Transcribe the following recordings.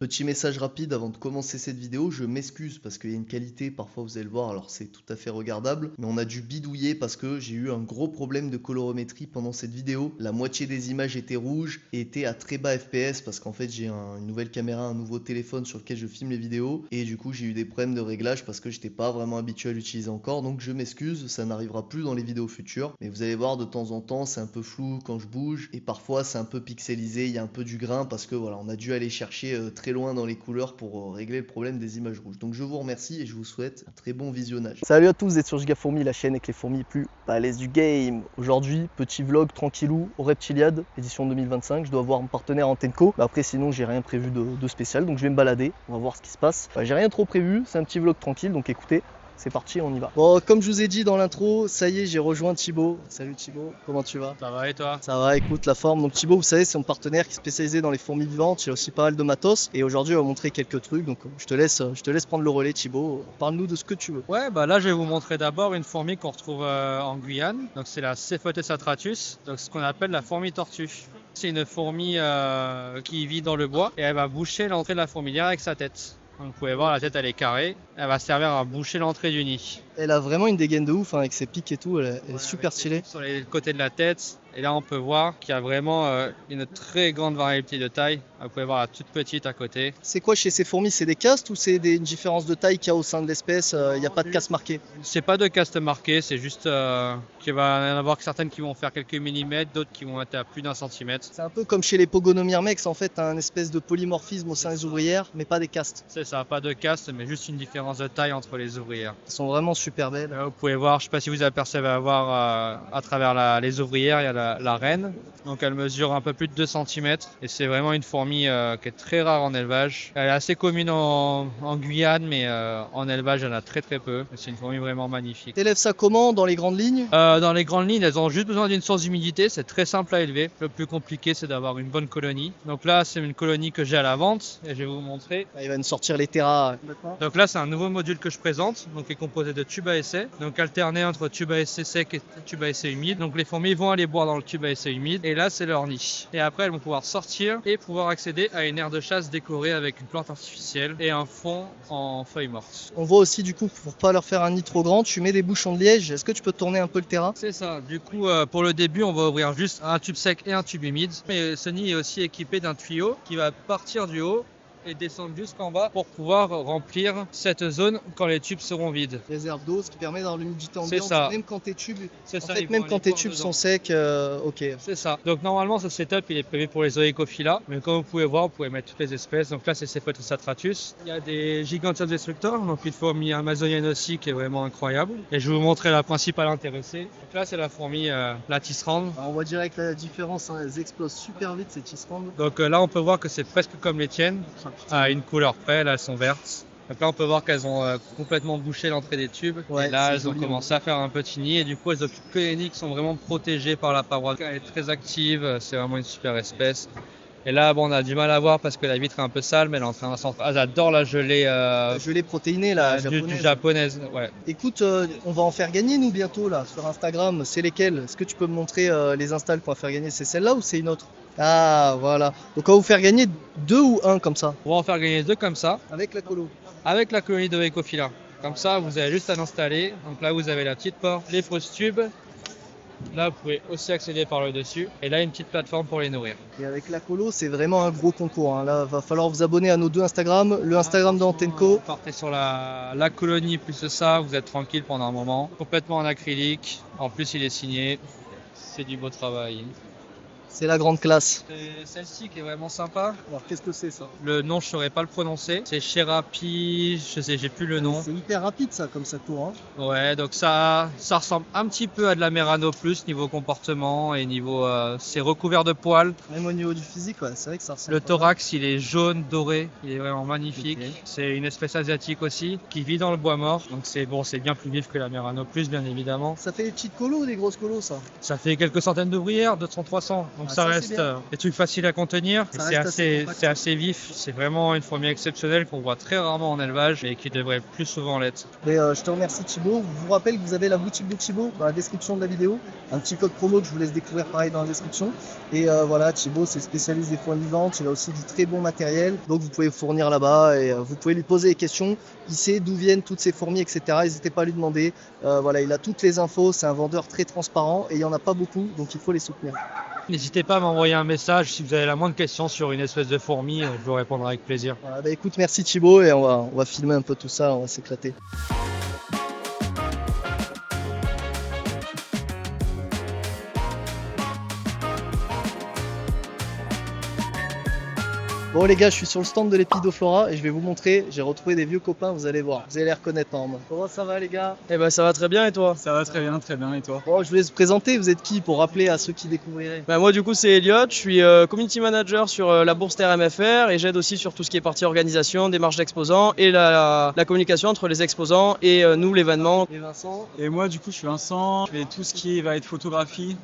Petit message rapide avant de commencer cette vidéo, je m'excuse parce qu'il y a une qualité, parfois vous allez le voir, alors c'est tout à fait regardable, mais on a dû bidouiller parce que j'ai eu un gros problème de colorimétrie pendant cette vidéo. La moitié des images étaient rouges et étaient à très bas FPS parce qu'en fait j'ai une nouvelle caméra, un nouveau téléphone sur lequel je filme les vidéos et du coup j'ai eu des problèmes de réglage parce que j'étais pas vraiment habitué à l'utiliser encore, donc je m'excuse, ça n'arrivera plus dans les vidéos futures, mais vous allez voir de temps en temps c'est un peu flou quand je bouge et parfois c'est un peu pixelisé, il y a un peu du grain parce que voilà, on a dû aller chercher très loin dans les couleurs pour régler le problème des images rouges. Donc je vous remercie et je vous souhaite un très bon visionnage. Salut à tous, vous êtes sur Gigafourmi, la chaîne avec les fourmis les plus balèzes du game. Aujourd'hui, petit vlog tranquillou au Reptiliade, édition 2025. Je dois voir mon partenaire Antenco. Après sinon j'ai rien prévu de spécial, donc je vais me balader, on va voir ce qui se passe. J'ai rien trop prévu, c'est un petit vlog tranquille, donc écoutez. C'est parti, on y va. Bon, comme je vous ai dit dans l'intro, ça y est, j'ai rejoint Thibaut. Salut Thibaut, comment tu vas? Ça va et toi? Ça va, écoute, la forme. Donc Thibaut, vous savez, c'est mon partenaire qui est spécialisé dans les fourmis vivantes. Il a aussi pas mal de matos. Et aujourd'hui, on va montrer quelques trucs. Donc je te laisse prendre le relais, Thibaut. Parle-nous de ce que tu veux. Ouais, bah là je vais vous montrer d'abord une fourmi qu'on retrouve en Guyane. Donc c'est la Cephalus atratus, donc ce qu'on appelle la fourmi tortue. C'est une fourmi qui vit dans le bois et elle va boucher l'entrée de la fourmilière avec sa tête. Donc, vous pouvez voir, la tête elle est carrée. Elle va servir à boucher l'entrée du nid. Elle a vraiment une dégaine de ouf, hein, avec ses pics et tout. Elle est super Avec stylée. sur les côtés de la tête. Et là on peut voir qu'il y a vraiment une très grande variété de taille. Vous pouvez voir la toute petite à côté. C'est quoi chez ces fourmis? C'est des castes ou c'est une différence de taille qu'il y a au sein de l'espèce? Il n'y a pas de caste marqué. C'est pas de caste marqué, c'est juste qu'il va y en avoir certaines qui vont faire quelques millimètres, d'autres qui vont être à plus d'un centimètre. C'est un peu comme chez les Pogonomyrmex, en fait, un espèce de polymorphisme au sein des ouvrières, mais pas des castes. C'est ça, pas de caste, mais juste une différence de taille entre les ouvrières. Elles sont vraiment super belles. Vous pouvez voir, je sais pas si vous apercevez à voir à travers les ouvrières, il y a la reine. Donc elle mesure un peu plus de 2 cm et c'est vraiment une fourmi qui est très rare en élevage. Elle est assez commune en Guyane, mais en élevage, il y en a très très peu. C'est une fourmi vraiment magnifique. T'élèves ça comment dans les grandes lignes? Dans les grandes lignes, elles ont juste besoin d'une source d'humidité, c'est très simple à élever. Le plus compliqué, c'est d'avoir une bonne colonie. Donc là, c'est une colonie que j'ai à la vente et je vais vous montrer. Il va nous sortir les terras. Donc là, c'est un nouveau module que je présente, donc qui est composé de tubes à essai, donc alterné entre tubes à essai sec et tubes à essai humide. Donc les fourmis vont aller boire dans le tube à essai humide et là, c'est leur nid. Et après, elles vont pouvoir sortir et pouvoir accéder à une aire de chasse décorée avec une plante artificielle et un fond en feuilles mortes. On voit aussi, du coup, pour pas leur faire un nid trop grand, tu mets des bouchons de liège. Est-ce que tu peux tourner un peu le terrain? C'est ça. Du coup, pour le début, on va ouvrir juste un tube sec et un tube humide. Mais ce nid est aussi équipé d'un tuyau qui va partir du haut et descendre jusqu'en bas pour pouvoir remplir cette zone quand les tubes seront vides. Réserve d'eau, ce qui permet d'avoir l'humidité C'est ambiante, ça. même quand tes tubes, C'est ça, fait, ils même vont quand aller tes boire tubes dedans. sont secs, ok. C'est ça. Donc normalement ce setup il est prévu pour les Oecophylla, mais comme vous pouvez voir, vous pouvez mettre toutes les espèces. Donc là c'est Cephalus atratus. Il y a des Gigantium destructors, donc une fourmi amazonienne aussi qui est vraiment incroyable. Et je vais vous montrer la principale intéressée. Donc là c'est la fourmi la tisserande. Alors, on voit direct la différence, hein, elles explosent super vite ces tisserandes. Donc là on peut voir que c'est presque comme les tiennes, à une couleur près, là elles sont vertes. Donc là on peut voir qu'elles ont complètement bouché l'entrée des tubes. Ouais, et là c'est elles ont joli, commencé à faire un petit nid et du coup elles occupent que les nids qui sont vraiment protégés par la paroi. Elle est très active, c'est vraiment une super espèce. Et là bon, on a du mal à voir parce que la vitre est un peu sale, mais elle est en train de sortir. Ah, j'adore la gelée, gelée protéinée, la japonaise. japonaise. Ouais. Écoute, on va en faire gagner nous bientôt là sur Instagram. C'est lesquelles? Est-ce que tu peux me montrer les installs qu'on va faire gagner? C'est celle-là ou c'est une autre? Ah voilà. Donc on va vous faire gagner 2 ou 1 comme ça. On va en faire gagner 2 comme ça, Avec la colo. avec la colonie de Oecophylla. Comme ça, vous avez juste à l'installer. Donc là, vous avez la petite porte, les fausses tubes. Là, vous pouvez aussi accéder par le dessus. Et là, une petite plateforme pour les nourrir. Et avec la colo, c'est vraiment un gros concours, hein. Là, va falloir vous abonner à nos 2 Instagram. Le Instagram d'Antenco. Vous partez sur la colonie plus ça, vous êtes tranquille pendant un moment. Complètement en acrylique. En plus, il est signé. C'est du beau travail. C'est la grande classe. C'est celle-ci qui est vraiment sympa. Alors qu'est-ce que c'est ça? Le nom, je saurais pas le prononcer. C'est Cherapi, je sais, j'ai plus le nom. C'est hyper rapide ça, comme ça court, hein. Ouais, donc ça ressemble un petit peu à de la Merano plus niveau comportement et niveau, c'est recouvert de poils. Même au niveau du physique, ouais, c'est vrai que ça ressemble. Le thorax, il est jaune doré, il est vraiment magnifique. Ok. C'est une espèce asiatique aussi qui vit dans le bois mort. Donc c'est bon, c'est bien plus vif que la Merano plus, bien évidemment. Ça fait des petites colos ou des grosses colos ça? Ça fait quelques centaines d'ouvrières, 200-300. Donc Ah, ça ça, c'est reste bien. des trucs faciles à contenir. Ça C'est reste assez compact. c'est assez vif. C'est vraiment une fourmi exceptionnelle qu'on voit très rarement en élevage et qui devrait plus souvent l'être. Mais je te remercie Thibaut. Je vous rappelle que vous avez la boutique de Thibaut dans la description de la vidéo. Un petit code promo que je vous laisse découvrir pareil dans la description. Et voilà, Thibaut c'est spécialiste des fourmis vivantes. Il a aussi du très bon matériel. Donc vous pouvez fournir là-bas et vous pouvez lui poser des questions. Il sait d'où viennent toutes ces fourmis, etc. N'hésitez pas à lui demander. Voilà, il a toutes les infos. C'est un vendeur très transparent et il n'y en a pas beaucoup. Donc il faut les soutenir. N'hésitez pas à m'envoyer un message si vous avez la moindre question sur une espèce de fourmi. Je vous répondrai avec plaisir. Voilà, bah écoute, merci Thibaut et on va filmer un peu tout ça. On va s'éclater. Bon les gars, je suis sur le stand de l'Épidoflora et je vais vous montrer, j'ai retrouvé des vieux copains, vous allez voir, vous allez les reconnaître normalement. Comment ça va les gars? Eh ben ça va très bien et toi? Ça va très bien et toi? Bon, je vous laisse vous présenter, vous êtes qui pour rappeler à ceux qui découvriraient? Ben moi du coup c'est Elliot, je suis community manager sur la bourse TRMFR et j'aide aussi sur tout ce qui est partie organisation, démarche d'exposants et la communication entre les exposants et nous l'événement. Et Vincent? Et moi du coup je suis Vincent, je fais tout ce qui va être photographie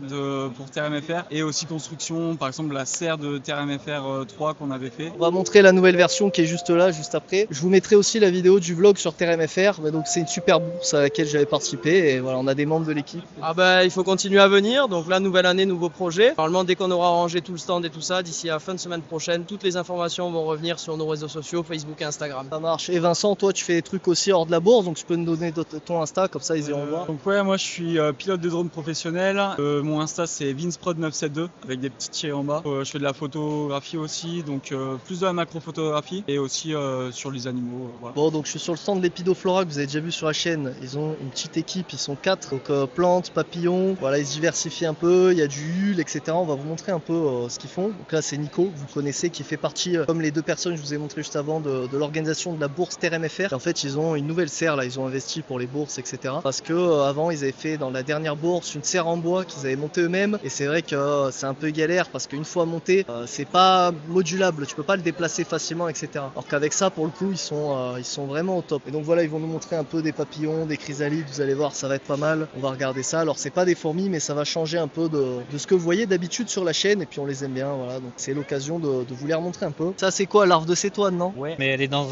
pour TRMFR et aussi construction, par exemple la serre de TRMFR 3 qu'on avait fait. On va montrer la nouvelle version qui est juste là, juste après. Je vous mettrai aussi la vidéo du vlog sur TRMFR, mais donc c'est une super bourse à laquelle j'avais participé et voilà, on a des membres de l'équipe. Ah ben il faut continuer à venir, donc là nouvelle année, nouveau projet. Normalement dès qu'on aura rangé tout le stand et tout ça, d'ici à la fin de semaine prochaine, toutes les informations vont revenir sur nos réseaux sociaux, Facebook et Instagram. Ça marche. Et Vincent, toi tu fais des trucs aussi hors de la bourse, donc tu peux nous donner ton Insta, comme ça ils iront voir. Donc ouais, moi je suis pilote de drone professionnel. Mon Insta c'est VinceProd972 avec des petits tirés en bas. Je fais de la photographie aussi, donc plus de la macro-photographie et aussi sur les animaux. Voilà. Bon, donc je suis sur le stand de l'Épidoflora que vous avez déjà vu sur la chaîne. Ils ont une petite équipe, ils sont 4. Donc plantes, papillons, voilà, ils se diversifient un peu. Il y a du hule, etc. On va vous montrer un peu ce qu'ils font. Donc là, c'est Nico, vous connaissez, qui fait partie, comme les deux personnes que je vous ai montré juste avant, de l'organisation de la bourse TRMFR. Et en fait, ils ont une nouvelle serre là, ils ont investi pour les bourses, etc. Parce que avant, ils avaient fait dans la dernière bourse une serre en bois qu'ils avaient montée eux-mêmes. Et c'est vrai que c'est un peu galère parce qu'une fois monté, c'est pas modulable. Tu peux pas le déplacer facilement, etc. Alors qu'avec ça, pour le coup, ils sont vraiment au top. Et donc voilà, ils vont nous montrer un peu des papillons, des chrysalides. Vous allez voir, ça va être pas mal. On va regarder ça. Alors c'est pas des fourmis, mais ça va changer un peu de ce que vous voyez d'habitude sur la chaîne. Et puis on les aime bien, voilà. Donc c'est l'occasion de vous les remontrer un peu. Ça c'est quoi, larve de cétoine, non? Ouais, mais elle est dans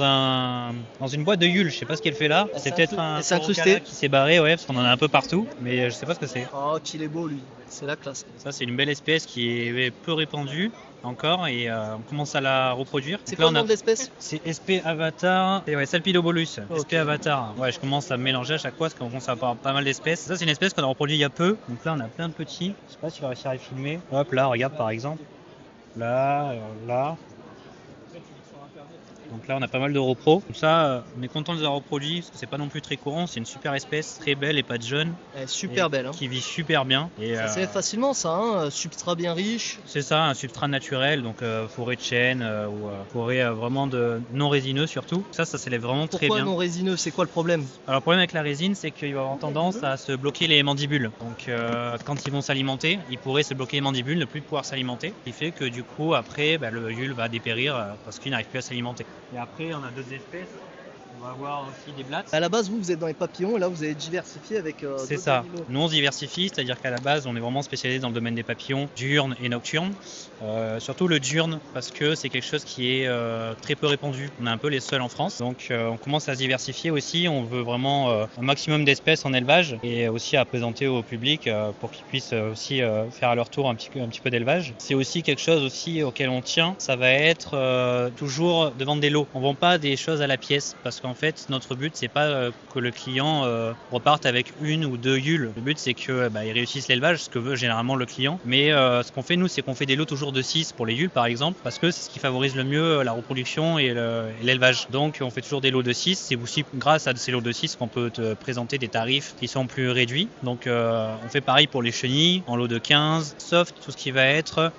une boîte de Yule, je sais pas ce qu'elle fait là. Elle C'est s'est peut-être incrustée. un Elle s'est incrustée. Sorocala qui s'est barré, ouais, parce qu'on en a un peu partout, mais je sais pas ce que c'est. Oh, qu'il est beau lui. C'est la classe. Ça, c'est une belle espèce qui est peu répandue encore et on commence à la reproduire. C'est Donc quoi là, le nom de l'espèce? c'est SP Avatar et ouais, Salpidobolus. Ok. SP Avatar. Ouais, je commence à me mélanger à chaque fois parce qu'on commence à avoir pas mal d'espèces. Ça, c'est une espèce qu'on a reproduit il y a peu. Donc là, on a plein de petits. Je sais pas si on va réussir à les filmer. Hop, là, regarde par exemple. Là, là. Donc là, on a pas mal de repros. Comme ça, on est content de les avoir reproduits parce que c'est pas non plus très courant. C'est une super espèce, très belle et pas de jeune. Elle est super belle. Hein. Qui vit super bien. Et, Ça se fait facilement ça, hein. Substrat bien riche. c'est ça, un substrat naturel, donc forêt de chêne ou forêt vraiment non résineux surtout. Ça s'élève vraiment très Pourquoi bien. non résineux? C'est quoi le problème? Alors le problème avec la résine, c'est qu'il va avoir tendance à se bloquer les mandibules. Donc quand ils vont s'alimenter, ils pourraient se bloquer les mandibules, ne plus pouvoir s'alimenter. Ce qui fait que du coup après, le Yule va dépérir parce qu'il n'arrive plus à s'alimenter. Et après on a d'autres espèces. On va avoir aussi des blattes. À la base, vous êtes dans les papillons et là, vous avez diversifié avec. C'est d'autres ça. animaux. Nous on se diversifie, c'est-à-dire qu'à la base on est vraiment spécialisé dans le domaine des papillons, diurnes et nocturnes. Surtout le diurne parce que c'est quelque chose qui est très peu répandu. On est un peu les seuls en France, donc on commence à se diversifier aussi. On veut vraiment un maximum d'espèces en élevage et aussi à présenter au public pour qu'ils puissent aussi faire à leur tour un petit peu d'élevage. C'est aussi quelque chose aussi auquel on tient. Ça va être toujours de vendre des lots. On vend pas des choses à la pièce parce qu'en fait notre but c'est pas que le client reparte avec une ou deux yules. Le but c'est que il réussisse l'élevage, ce que veut généralement le client. Mais ce qu'on fait nous, c'est qu'on fait des lots toujours de 6 pour les yules par exemple, parce que c'est ce qui favorise le mieux la reproduction et l'élevage. Donc on fait toujours des lots de 6. C'est aussi grâce à ces lots de 6 qu'on peut te présenter des tarifs qui sont plus réduits. Donc on fait pareil pour les chenilles en lot de 15, sauf tout ce qui va être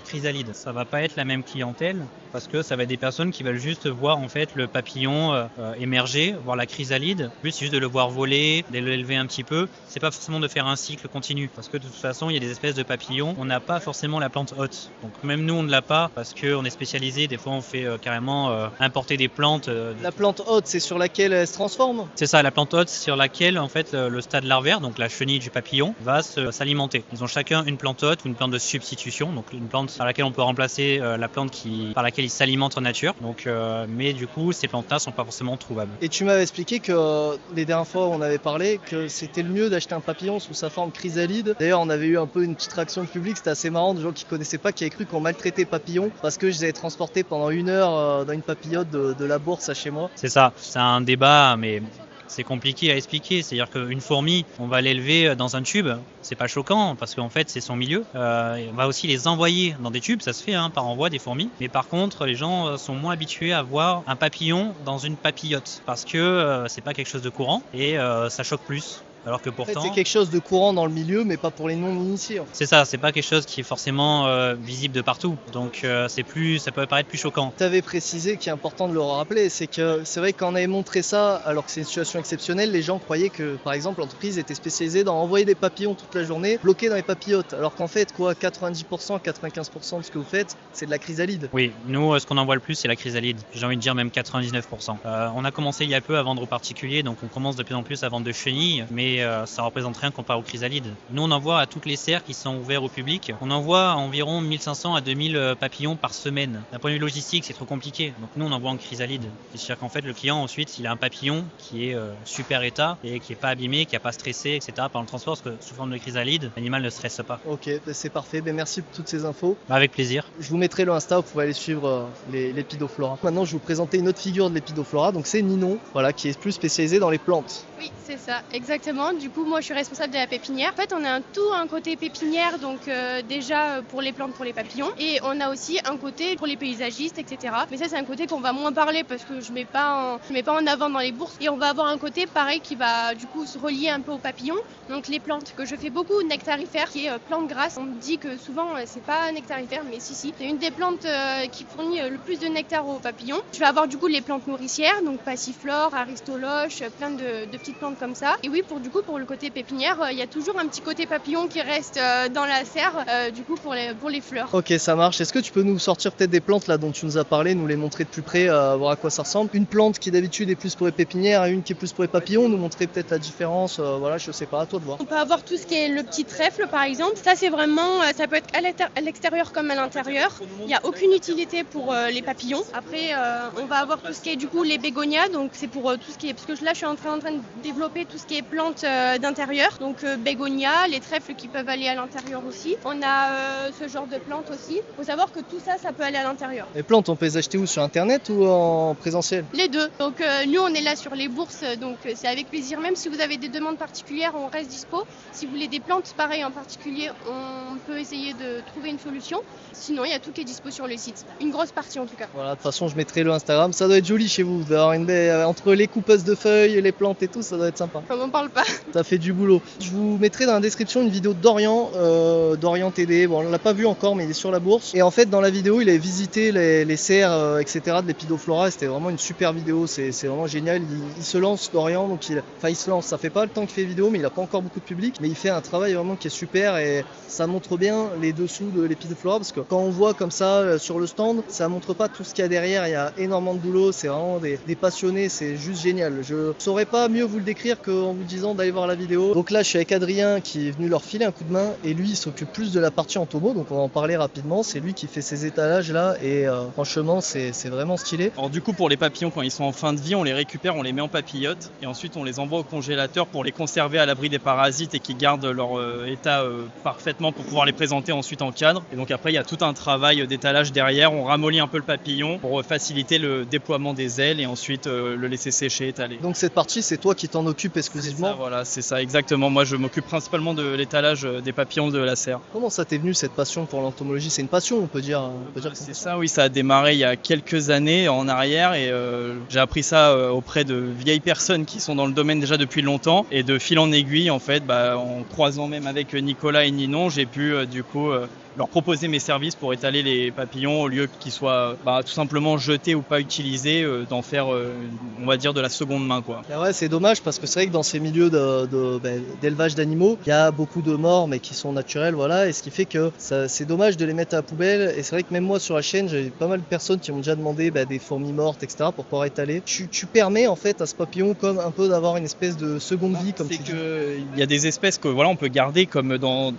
chrysalide. Ça va pas être la même clientèle parce que ça va être des personnes qui veulent juste voir en fait le papillon émerger, voir la chrysalide. Le but c'est juste de le voir voler, de l'élever un petit peu. C'est pas forcément de faire un cycle continu parce que de toute façon il y a des espèces de papillons. On n'a pas forcément la plante hôte. Donc même nous on ne l'a pas parce qu'on est spécialisé. Des fois on fait carrément importer des plantes. La plante hôte, c'est sur laquelle elle se transforme? C'est ça, la plante hôte sur laquelle en fait le stade larvaire, donc la chenille du papillon, va s'alimenter. Ils ont chacun une plante hôte ou une plante de substitution, donc une plante par laquelle on peut remplacer la plante par laquelle ils s'alimentent en nature. Donc, mais du coup, ces plantes-là sont pas forcément trouvables. Et tu m'avais expliqué que les dernières fois où on avait parlé que c'était le mieux d'acheter un papillon sous sa forme chrysalide. D'ailleurs, on avait eu un peu une petite réaction publique, c'était assez marrant, de gens qui connaissaient pas, qui avaient cru qu'on maltraitait papillons parce que je les avais transportés pendant 1 heure dans une papillote de la bourse à chez moi. C'est ça, c'est un débat, mais c'est compliqué à expliquer. C'est-à-dire qu'une fourmi, on va l'élever dans un tube, c'est pas choquant parce qu'en fait c'est son milieu. On va aussi les envoyer dans des tubes, ça se fait par envoi des fourmis. Mais par contre, les gens sont moins habitués à voir un papillon dans une papillote parce que c'est pas quelque chose de courant et ça choque plus. Alors que pourtant, en fait, c'est quelque chose de courant dans le milieu, mais pas pour les non-initiés. C'est ça, c'est pas quelque chose qui est forcément visible de partout. Donc ça peut paraître plus choquant. Tu avais précisé, qui est important de le rappeler, c'est que c'est vrai que quand on avait montré ça, alors que c'est une situation exceptionnelle, les gens croyaient que, par exemple, l'entreprise était spécialisée dans envoyer des papillons toute la journée, bloqués dans les papillotes. Alors qu'en fait, 90%, 95% de ce que vous faites, c'est de la chrysalide. Oui, nous, ce qu'on envoie le plus, c'est la chrysalide. J'ai envie de dire même 99%. On a commencé il y a peu à vendre aux particuliers, donc on commence de plus en plus à vendre de chenilles, mais ça représente rien comparé aux chrysalides. Nous, on envoie à toutes les serres qui sont ouvertes au public. On envoie environ 1500 à 2000 papillons par semaine. D'un point de vue logistique, c'est trop compliqué. Donc nous, on envoie en chrysalide. C'est-à-dire qu'en fait, le client, ensuite, il a un papillon qui est super état et qui n'est pas abîmé, qui n'a pas stressé, etc. par le transport, parce que sous forme de chrysalide, l'animal ne stresse pas. Ok, c'est parfait. Merci pour toutes ces infos. Avec plaisir. Je vous mettrai le Insta, vous pouvez aller suivre l'Épidoflora. Maintenant, je vais vous présenter une autre figure de l'Épidoflora. Donc c'est Ninon, voilà, qui est plus spécialisé dans les plantes. Oui, c'est ça, exactement. Du coup, moi, je suis responsable de la pépinière. En fait, on a un côté pépinière, donc déjà pour les plantes, pour les papillons. Et on a aussi un côté pour les paysagistes, etc. Mais ça, c'est un côté qu'on va moins parler parce que je mets pas en avant dans les bourses. Et on va avoir un côté, pareil, qui va du coup se relier un peu aux papillons. Donc les plantes que je fais beaucoup, nectarifères, qui est plante grasse. On me dit que souvent, c'est pas nectarifère, mais si. C'est une des plantes qui fournit le plus de nectar aux papillons. Je vais avoir du coup les plantes nourricières, donc passiflore, aristoloche, plein de petites plantes comme ça. Et oui, pour le côté pépinière, il y a toujours un petit côté papillon qui reste dans la serre, du coup pour les fleurs. Ok, ça marche. Est-ce que tu peux nous sortir peut-être des plantes là dont tu nous as parlé, nous les montrer de plus près, voir à quoi ça ressemble? Une plante qui d'habitude est plus pour les pépinières et une qui est plus pour les papillons, nous montrer peut-être la différence, voilà, je sais pas, à toi de voir. On peut avoir tout ce qui est le petit trèfle par exemple. Ça c'est vraiment, ça peut être à l'extérieur comme à l'intérieur. Il n'y a aucune utilité pour les papillons. Après, on va avoir tout ce qui est du coup les bégonias, donc c'est pour tout ce qui est, parce que là je suis en train de développer tout ce qui est plantes d'intérieur, donc bégonias, les trèfles qui peuvent aller à l'intérieur aussi. On a ce genre de plantes aussi. Il faut savoir que tout ça, ça peut aller à l'intérieur. Les plantes, on peut les acheter où? Sur internet ou en présentiel? Les deux. Donc nous, on est là sur les bourses, donc c'est avec plaisir. Même si vous avez des demandes particulières, on reste dispo. Si vous voulez des plantes, pareil en particulier, on peut essayer de trouver une solution. Sinon, il y a tout qui est dispo sur le site. Une grosse partie en tout cas. Voilà, de toute façon, je mettrai le Instagram. Ça doit être joli chez vous. D'avoir une baie entre les coupeuses de feuilles, les plantes et tout, ça doit être sympa. On n'en parle pas. Ça fait du boulot. Je vous mettrai dans la description une vidéo d'Orient TD. Bon, on l'a pas vu encore, mais il est sur la bourse. Et en fait, dans la vidéo, il avait visité les serres, etc. de l'Épidoflora. C'était vraiment une super vidéo. C'est vraiment génial. Il se lance d'Orient, donc il se lance. Ça fait pas le temps qu'il fait vidéo, mais il a pas encore beaucoup de public. Mais il fait un travail vraiment qui est super et ça montre bien les dessous de l'Épidoflora parce que quand on voit comme ça sur le stand, ça montre pas tout ce qu'il y a derrière. Il y a énormément de boulot. C'est vraiment des passionnés. C'est juste génial. Je saurais pas mieux vous le décrire qu'en vous disant d'aller voir la vidéo. Donc là, je suis avec Adrien qui est venu leur filer un coup de main et lui, il s'occupe plus de la partie entomo. Donc on va en parler rapidement. C'est lui qui fait ces étalages là et franchement, c'est vraiment stylé. Alors du coup, pour les papillons, quand ils sont en fin de vie, on les récupère, on les met en papillote et ensuite on les envoie au congélateur pour les conserver à l'abri des parasites et qui gardent leur état parfaitement pour pouvoir les présenter ensuite en cadre. Et donc après, il y a tout un travail d'étalage derrière. On ramollit un peu le papillon pour faciliter le déploiement des ailes et ensuite le laisser sécher, étaler. Donc cette partie, c'est toi qui t'en occupes exclusivement? Voilà, c'est ça exactement. Moi je m'occupe principalement de l'étalage des papillons de la serre. Comment ça t'est venu cette passion pour l'entomologie? C'est une passion, on peut dire. C'est ça, oui, ça a démarré il y a quelques années en arrière et j'ai appris ça auprès de vieilles personnes qui sont dans le domaine déjà depuis longtemps et de fil en aiguille en fait, en croisant même avec Nicolas et Ninon, j'ai pu leur proposer mes services pour étaler les papillons au lieu qu'ils soient tout simplement jetés ou pas utilisés, d'en faire on va dire de la seconde main quoi. Et ouais, c'est dommage parce que c'est vrai que dans ces milieux d'élevage d'animaux, il y a beaucoup de morts mais qui sont naturelles, voilà, et ce qui fait que c'est dommage de les mettre à la poubelle. Et c'est vrai que même moi sur la chaîne, j'ai pas mal de personnes qui m'ont déjà demandé des fourmis mortes, etc. pour pouvoir étaler. Tu permets en fait à ce papillon comme un peu d'avoir une espèce de seconde vie, comme tu dis. Il y a des espèces que voilà on peut garder comme dans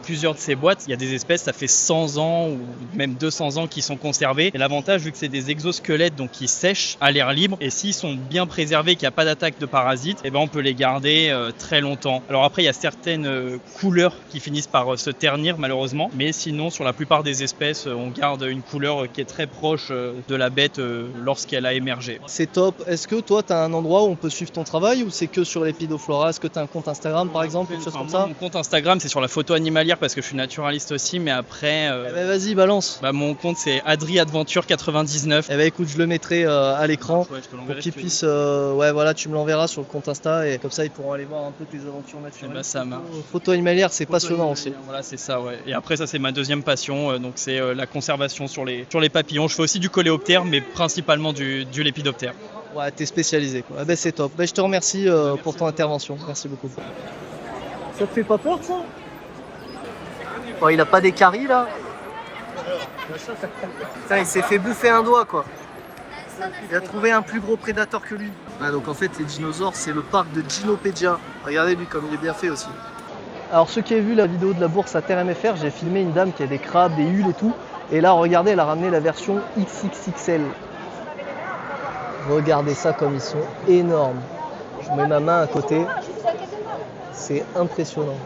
plusieurs de ces boîtes. Il y a des espèces, ça fait 100 ans ou même 200 ans qui sont conservées. Et l'avantage, vu que c'est des exosquelettes donc qui sèchent à l'air libre, et s'ils sont bien préservés, qu'il n'y a pas d'attaque de parasites, et on peut les garder très longtemps. Alors après, il y a certaines couleurs qui finissent par se ternir malheureusement, mais sinon sur la plupart des espèces, on garde une couleur qui est très proche de la bête lorsqu'elle a émergé. C'est top. Est-ce que toi, tu as un endroit où on peut suivre ton travail ou c'est que sur l'Épidoflora? Est-ce que tu as un compte Instagram par exemple, quelque chose comme ça? Mon compte Instagram, c'est sur la photo animalière parce que je suis naturaliste aussi, mais après... vas-y, balance. Mon compte, c'est AdriAdventure99. Écoute, je le mettrai à l'écran pour qu'ils puissent... tu me l'enverras sur le compte Insta et comme ça, ils pourront aller voir un peu tes aventures naturelles. Ça marche. Photo animalière, c'est passionnant aussi. Voilà, c'est ça, ouais. Et après, ça, c'est ma deuxième passion, donc c'est la conservation sur les papillons. Je fais aussi du coléoptère, mais principalement du lépidoptère. Ouais, t'es spécialisé quoi. C'est top. Je te remercie pour ton intervention. Merci beaucoup. Ça te fait pas peur ça? Il a pas des caries là? Putain, il s'est fait bouffer un doigt quoi. Il a trouvé un plus gros prédateur que lui. Donc en fait les dinosaures c'est le parc de Dinopédia. Regardez lui comme il est bien fait aussi. Alors ceux qui avaient vu la vidéo de la bourse à Terre MFR, j'ai filmé une dame qui a des crabes, des hules et tout. Et là regardez, elle a ramené la version XXXL. Regardez ça comme ils sont énormes. Je mets ma main à côté. C'est impressionnant.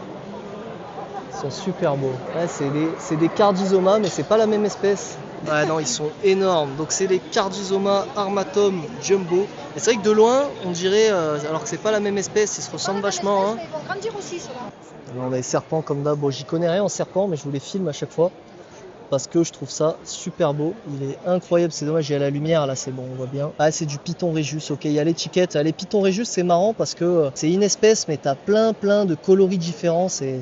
Ils sont super beaux. C'est des Cardizoma, mais c'est pas la même espèce. Non, ils sont énormes. Donc c'est les Cardizoma armatum jumbo. Et c'est vrai que de loin, on dirait, alors que c'est pas la même espèce, ils se ressemblent vachement. Ils vont grandir aussi, ceux-là. On a les serpents comme d'hab. J'y connais rien en serpent, mais je vous les filme à chaque fois. Parce que je trouve ça super beau, il est incroyable, c'est dommage, il y a la lumière là, c'est bon, on voit bien. C'est du Python Regius, ok, il y a l'étiquette. Les Python Regius, c'est marrant parce que c'est une espèce, mais t'as plein de coloris différents, c'est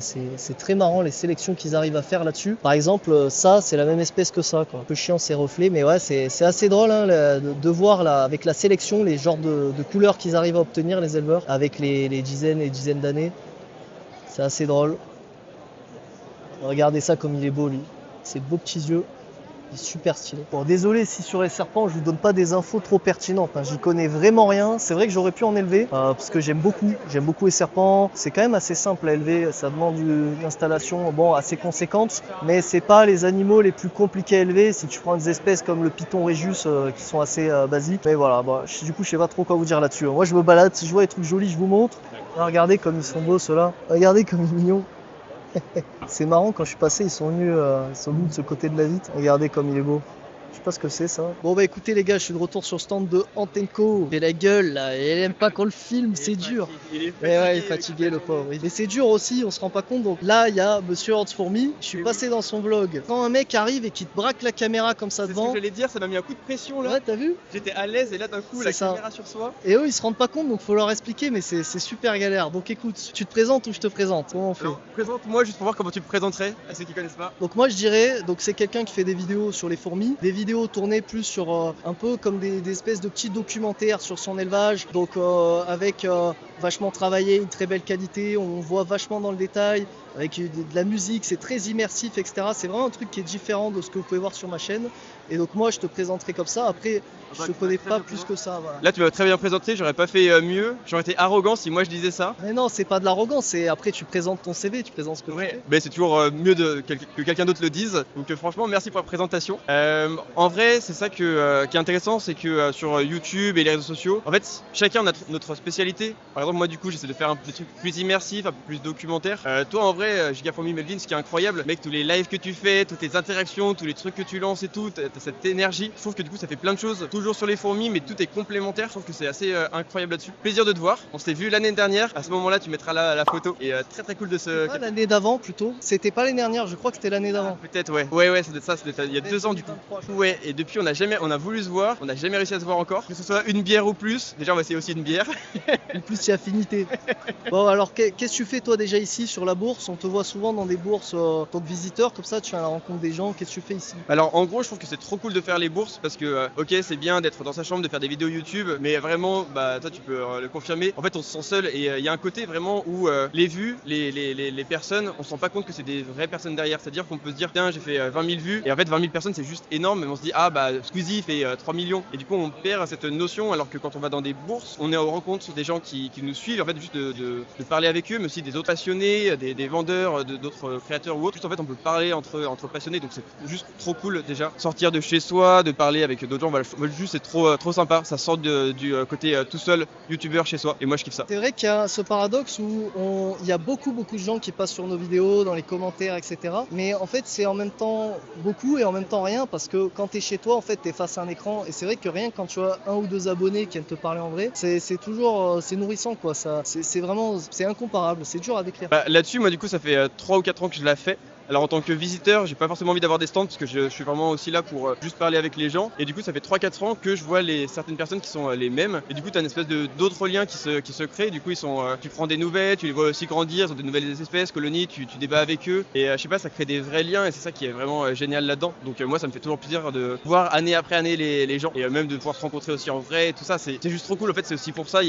très marrant les sélections qu'ils arrivent à faire là-dessus. Par exemple, ça, c'est la même espèce que ça, quoi. Un peu chiant ces reflets, mais ouais, c'est assez drôle de voir là, avec la sélection, les genres de couleurs qu'ils arrivent à obtenir, les éleveurs, avec les dizaines et dizaines d'années. C'est assez drôle. Regardez ça comme il est beau lui. Ces beaux petits yeux, il est super stylé. Bon, désolé si sur les serpents je vous donne pas des infos trop pertinentes, j'y connais vraiment rien. C'est vrai que j'aurais pu en élever parce que j'aime beaucoup les serpents. C'est quand même assez simple à élever, ça demande une installation assez conséquente, mais c'est pas les animaux les plus compliqués à élever si tu prends des espèces comme le Python Regius qui sont assez basiques. Mais voilà, du coup je sais pas trop quoi vous dire là-dessus. Moi je me balade, si je vois des trucs jolis je vous montre. Regardez comme ils sont beaux ceux-là, regardez comme ils sont mignons. C'est marrant, quand je suis passé, ils sont venus de ce côté de la vitre. Regardez comme il est beau. Je sais pas ce que c'est ça. Bon écoutez les gars, je suis de retour sur le stand de Antenco. J'ai la gueule là, elle aime pas qu'on le filme, c'est dur. Il est fatigué le pauvre. Mais c'est dur aussi, on se rend pas compte. Donc là, il y a Monsieur Hortz-Fourmi. Je suis passé dans son vlog. Quand un mec arrive et qui te braque la caméra comme ça devant. C'est ce que j'allais dire, ça m'a mis un coup de pression là. Ouais, t'as vu? J'étais à l'aise et là d'un coup la caméra sur soi. Et eux ils se rendent pas compte donc faut leur expliquer, mais c'est super galère. Donc écoute, tu te présentes ou je te présente? Comment on fait? Alors, présente-moi juste pour voir comment tu me présenterais à ceux qui connaissent pas. Donc moi je dirais, c'est quelqu'un qui fait des vidéos sur les fourmis, des vidéos tournées plus sur un peu comme des espèces de petits documentaires sur son élevage, donc avec vachement travaillé, une très belle qualité, on voit vachement dans le détail, avec de la musique, c'est très immersif, etc. C'est vraiment un truc qui est différent de ce que vous pouvez voir sur ma chaîne. Et donc moi je te présenterai comme ça, après je te connais pas plus que ça. Voilà. Là tu m'as très bien présenté, j'aurais pas fait mieux, j'aurais été arrogant si moi je disais ça. Mais non, c'est pas de l'arrogance, c'est après tu présentes ton CV, tu présentes ce que tu fais. Mais c'est toujours mieux que quelqu'un d'autre le dise, donc franchement merci pour la présentation. En vrai c'est ça qui est intéressant, c'est que sur YouTube et les réseaux sociaux, en fait chacun a notre spécialité. Par exemple moi du coup j'essaie de faire des trucs plus immersifs, un peu plus documentaires. Toi en vrai vrai, Gigafourmi Melvin, ce qui est incroyable, mec, tous les lives que tu fais, toutes tes interactions, tous les trucs que tu lances et tout, t'as cette énergie. Je trouve que du coup ça fait plein de choses, toujours sur les fourmis, mais tout est complémentaire. Je trouve que c'est assez incroyable là-dessus. Plaisir de te voir. On s'est vu l'année dernière. À ce moment-là, tu mettras la photo. Et très cool de se. Pas l'année d'avant plutôt. C'était pas l'année dernière, je crois que c'était l'année d'avant. Peut-être, ouais. Ouais, c'était ça. Il y a 2 ans du coup. Ouais. Et depuis, on a voulu se voir. On n'a jamais réussi à se voir encore. Que ce soit une bière ou plus. Déjà, on va essayer aussi une bière. En plus, il y a affinité. Bon, alors qu'est-ce que tu fais toi déjà ici sur la bourse? On te voit souvent dans des bourses en tant que visiteur, comme ça, tu viens à la rencontre des gens. Qu'est-ce que tu fais ici? Alors, en gros, je trouve que c'est trop cool de faire les bourses parce que, ok, c'est bien d'être dans sa chambre, de faire des vidéos YouTube, mais vraiment, bah, toi, tu peux le confirmer. En fait, on se sent seul et il y a un côté vraiment où les vues, les personnes, on se rend pas compte que c'est des vraies personnes derrière. C'est-à-dire qu'on peut se dire, tiens, j'ai fait 20 000 vues et en fait, 20 000 personnes, c'est juste énorme. Mais on se dit, ah, bah, Squeezie fait 3 millions. Et du coup, on perd cette notion alors que quand on va dans des bourses, on est aux rencontres des gens qui nous suivent, en fait, juste de parler avec eux, mais aussi des autres passionnés, des vendeurs, d'autres créateurs ou autres. Juste, en fait, on peut parler entre passionnés, donc c'est juste trop cool déjà. Sortir de chez soi, de parler avec d'autres gens, voilà, juste c'est trop sympa. Ça sort du côté tout seul, youtubeur chez soi, et moi je kiffe ça. C'est vrai qu'il y a ce paradoxe où il y a beaucoup de gens qui passent sur nos vidéos, dans les commentaires, etc. Mais en fait, c'est en même temps beaucoup et en même temps rien, parce que quand tu es chez toi, en fait, tu es face à un écran, et c'est vrai que rien quand tu as 1 ou 2 abonnés qui viennent te parler en vrai, c'est toujours c'est nourrissant, quoi. C'est vraiment, c'est incomparable, c'est dur à décrire. Bah, là-dessus, moi du coup, ça fait 3 ou 4 ans que je l'ai fait. Alors en tant que visiteur, j'ai pas forcément envie d'avoir des stands parce que je suis vraiment aussi là pour juste parler avec les gens. Et du coup, ça fait 3-4 ans que je vois certaines personnes qui sont les mêmes. Et du coup, t'as une espèce d'autres liens qui se créent. Du coup, tu prends des nouvelles, tu les vois aussi grandir, ils ont des nouvelles espèces, colonies, tu débats avec eux. Et je sais pas, ça crée des vrais liens et c'est ça qui est vraiment génial là-dedans. Donc moi, ça me fait toujours plaisir de voir année après année les gens et même de pouvoir se rencontrer aussi en vrai. Et tout ça, c'est juste trop cool. En fait, c'est aussi pour ça. Pour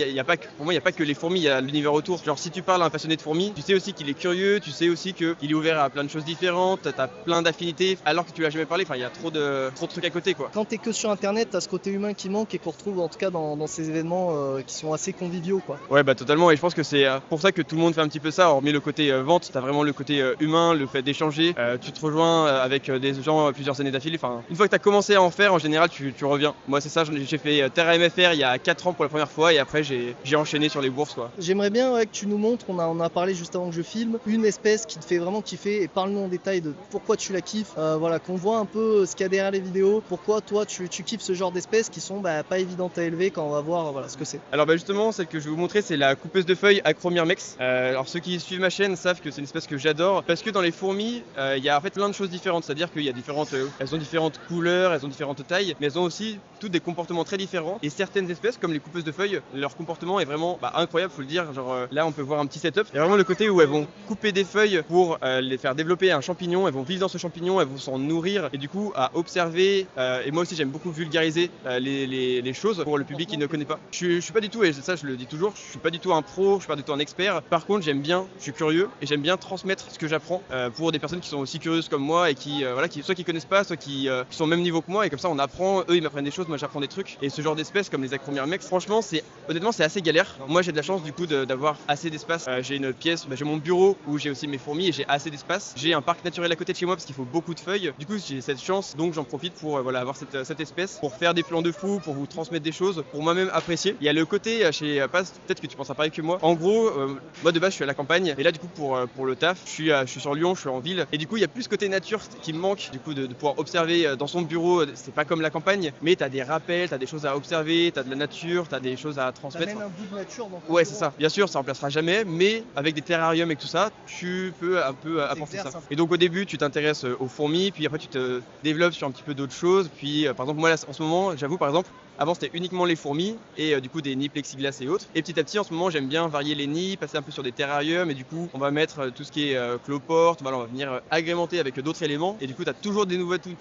moi, il n'y a pas que les fourmis, il y a l'univers autour. Genre, si tu parles à un passionné de fourmis, tu sais aussi qu'il est curieux, tu sais aussi qu'il est ouvert à plein de choses différentes, t'as plein d'affinités alors que tu l'as jamais parlé, enfin il y a trop de trucs à côté quoi. Quand t'es que sur internet, t'as ce côté humain qui manque et qu'on retrouve en tout cas dans ces événements qui sont assez conviviaux quoi. Ouais bah totalement, et je pense que c'est pour ça que tout le monde fait un petit peu ça, hormis le côté vente, t'as vraiment le côté humain, le fait d'échanger, tu te rejoins avec des gens plusieurs années d'affilée, enfin une fois que t'as commencé à en faire, en général tu reviens. Moi c'est ça, j'ai fait Terra MFR il y a 4 ans pour la première fois et après j'ai enchaîné sur les bourses quoi. J'aimerais bien que tu nous montres, on a parlé juste avant que je filme, une espèce qui te fait vraiment kiffer et parle-nous en détail de pourquoi tu la kiffes, voilà, qu'on voit un peu ce qu'il y a derrière les vidéos, pourquoi toi tu kiffes ce genre d'espèces qui sont pas évidentes à élever quand on va voir voilà, ce que c'est. Alors justement, celle que je vais vous montrer, c'est la coupeuse de feuilles Acromyrmex. Alors ceux qui suivent ma chaîne savent que c'est une espèce que j'adore parce que dans les fourmis, il y a en fait plein de choses différentes, c'est-à-dire qu'il y a elles ont différentes couleurs, elles ont différentes tailles, mais elles ont aussi toutes des comportements très différents et certaines espèces comme les coupeuses de feuilles, leur comportement est vraiment incroyable, faut le dire. Genre là on peut voir un petit setup, il y a vraiment le côté où elles vont couper des feuilles pour les faire développer un champignon, elles vont vivre dans ce champignon, elles vont s'en nourrir et du coup à observer et moi aussi j'aime beaucoup vulgariser les choses pour le public qui ne connaît pas. Je suis pas du tout, et ça je le dis toujours, je suis pas du tout un pro, je suis pas du tout un expert. Par contre je suis curieux et j'aime bien transmettre ce que j'apprends pour des personnes qui sont aussi curieuses comme moi et qui soit qui connaissent pas, soit qui sont au même niveau que moi, et comme ça on apprend, eux ils m'apprennent des choses, moi j'apprends des trucs. Et ce genre d'espèces comme les Acromyrmex, franchement honnêtement c'est assez galère. Moi j'ai de la chance du coup d'avoir assez d'espace. J'ai une pièce, j'ai mon bureau où j'ai aussi mes fourmis et j'ai assez d'espace. J'ai un parc naturel à côté de chez moi parce qu'il faut beaucoup de feuilles. Du coup j'ai cette chance, donc j'en profite pour avoir cette espèce, pour faire des plans de fou, pour vous transmettre des choses, pour moi-même apprécier. Il y a le côté peut-être que tu penses à pareil que moi. En gros, moi de base je suis à la campagne et là du coup pour le taf, je suis sur Lyon, je suis en ville et du coup il y a plus ce côté nature qui me manque, du coup de pouvoir observer dans son bureau. C'est pas comme la campagne, mais t'as des rappels, t'as des choses à observer, t'as de la nature, t'as des choses à transmettre. T'as même un bout de nature dans ton ouais bureau. C'est ça, bien sûr ça remplacera jamais, mais avec des terrariums et tout ça, tu peux un peu apporter ça. Et donc au début tu t'intéresses aux fourmis, puis après tu te développes sur un petit peu d'autres choses. Puis par exemple moi là en ce moment, j'avoue par exemple, avant c'était uniquement les fourmis et du coup des nids plexiglas et autres. Et petit à petit en ce moment j'aime bien varier les nids, passer un peu sur des terrariums et du coup on va mettre tout ce qui est cloporte, voilà, on va venir agrémenter avec d'autres éléments et du coup t'as toujours des nouveautés,